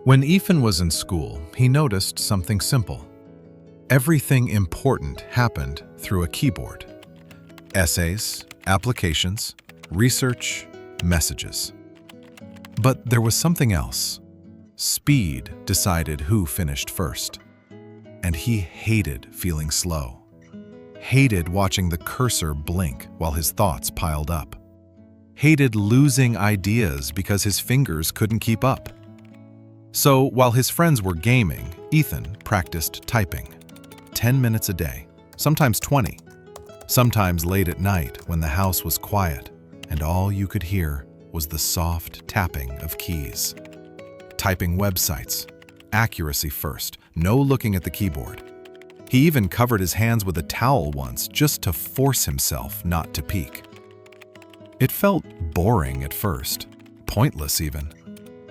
When Ethan was in school, he noticed something simple. Everything important happened through a keyboard. Essays, applications, research, messages. But there was something else. Speed decided who finished first. And he hated feeling slow. Hated watching the cursor blink while his thoughts piled up. Hated losing ideas because his fingers couldn't keep up. So while his friends were gaming, Ethan practiced typing. 10 minutes a day, sometimes 20. Sometimes late at night when the house was quiet and all you could hear was the soft tapping of keys. Typing websites, accuracy first, no looking at the keyboard. He even covered his hands with a towel once just to force himself not to peek. It felt boring at first, pointless even.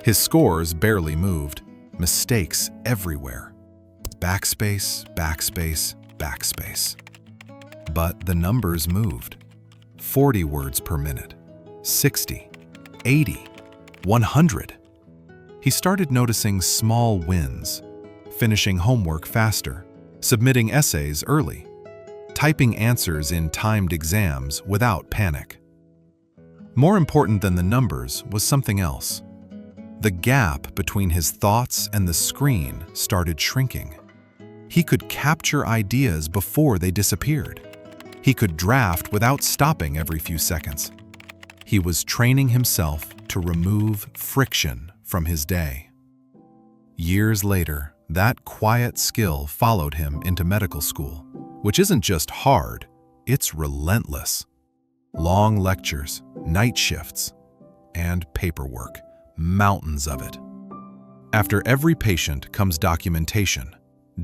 His scores barely moved, mistakes everywhere. Backspace, backspace, backspace. But the numbers moved. 40 words per minute, 60, 80, 100. He started noticing small wins, finishing homework faster, submitting essays early, typing answers in timed exams without panic. More important than the numbers was something else. The gap between his thoughts and the screen started shrinking. He could capture ideas before they disappeared. He could draft without stopping every few seconds. He was training himself to remove friction from his day. Years later, that quiet skill followed him into medical school, which isn't just hard, it's relentless. Long lectures, night shifts, and paperwork. Mountains of it. After every patient comes documentation,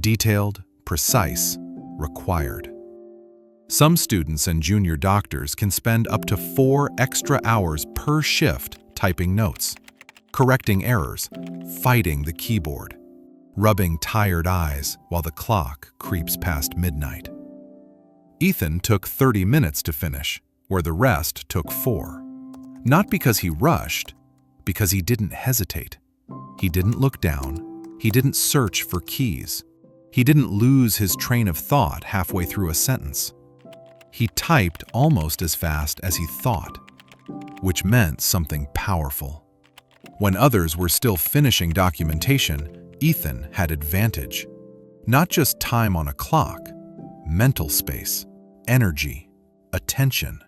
detailed, precise, required. Some students and junior doctors can spend up to 4 extra hours per shift typing notes, correcting errors, fighting the keyboard, rubbing tired eyes while the clock creeps past midnight. Ethan took 30 minutes to finish, where the rest took 4. Not because he rushed, because he didn't hesitate. He didn't look down. He didn't search for keys. He didn't lose his train of thought halfway through a sentence. He typed almost as fast as he thought, which meant something powerful. When others were still finishing documentation, Ethan had advantage. Not just time on a clock, mental space, energy, attention.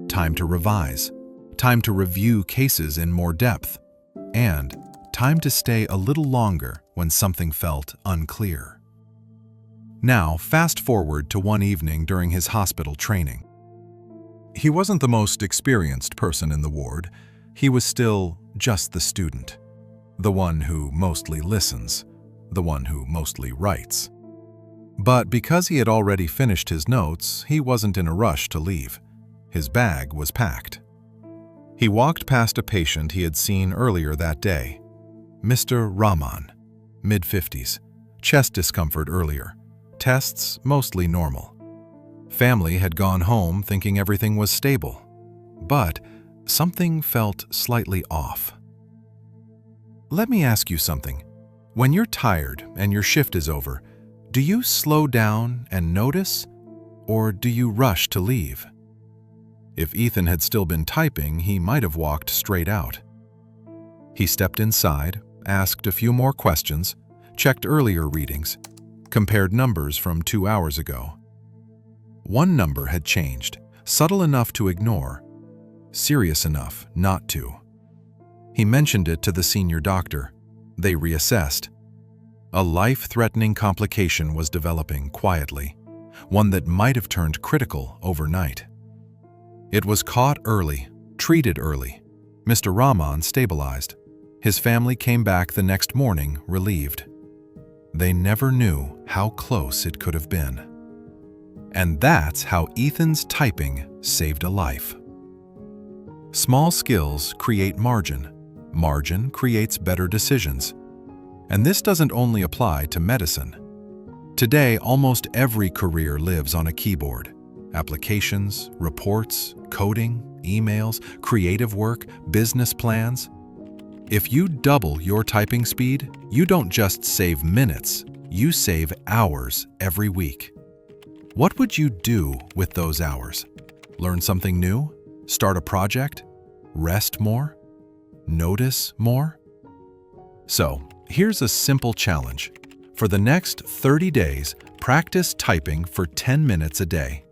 Time to revise. Time to review cases in more depth, and time to stay a little longer when something felt unclear. Now, fast forward to one evening during his hospital training. He wasn't the most experienced person in the ward. He was still just the student, the one who mostly listens, the one who mostly writes. But because he had already finished his notes, he wasn't in a rush to leave. His bag was packed. He walked past a patient he had seen earlier that day. Mr. Rahman, mid-50s, chest discomfort earlier, tests mostly normal. Family had gone home thinking everything was stable, but something felt slightly off. Let me ask you something. When you're tired and your shift is over, do you slow down and notice, or do you rush to leave? If Ethan had still been typing, he might have walked straight out. He stepped inside, asked a few more questions, checked earlier readings, compared numbers from 2 hours ago. One number had changed, subtle enough to ignore, serious enough not to. He mentioned it to the senior doctor. They reassessed. A life-threatening complication was developing quietly, one that might have turned critical overnight. It was caught early, treated early. Mr. Rahman stabilized. His family came back the next morning relieved. They never knew how close it could have been. And that's how Ethan's typing saved a life. Small skills create margin. Margin creates better decisions. And this doesn't only apply to medicine. Today, almost every career lives on a keyboard. Applications, reports, coding, emails, creative work, business plans. If you double your typing speed, you don't just save minutes, you save hours every week. What would you do with those hours? Learn something new? Start a project? Rest more? Notice more? So, here's a simple challenge. For the next 30 days, practice typing for 10 minutes a day.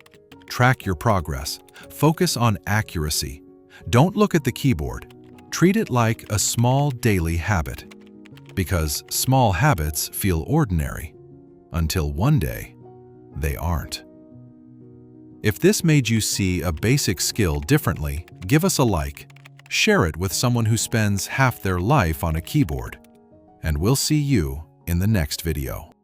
Track your progress. Focus on accuracy. Don't look at the keyboard. Treat it like a small daily habit. Because small habits feel ordinary, until one day, they aren't. If this made you see a basic skill differently, give us a like. Share it with someone who spends half their life on a keyboard. And we'll see you in the next video.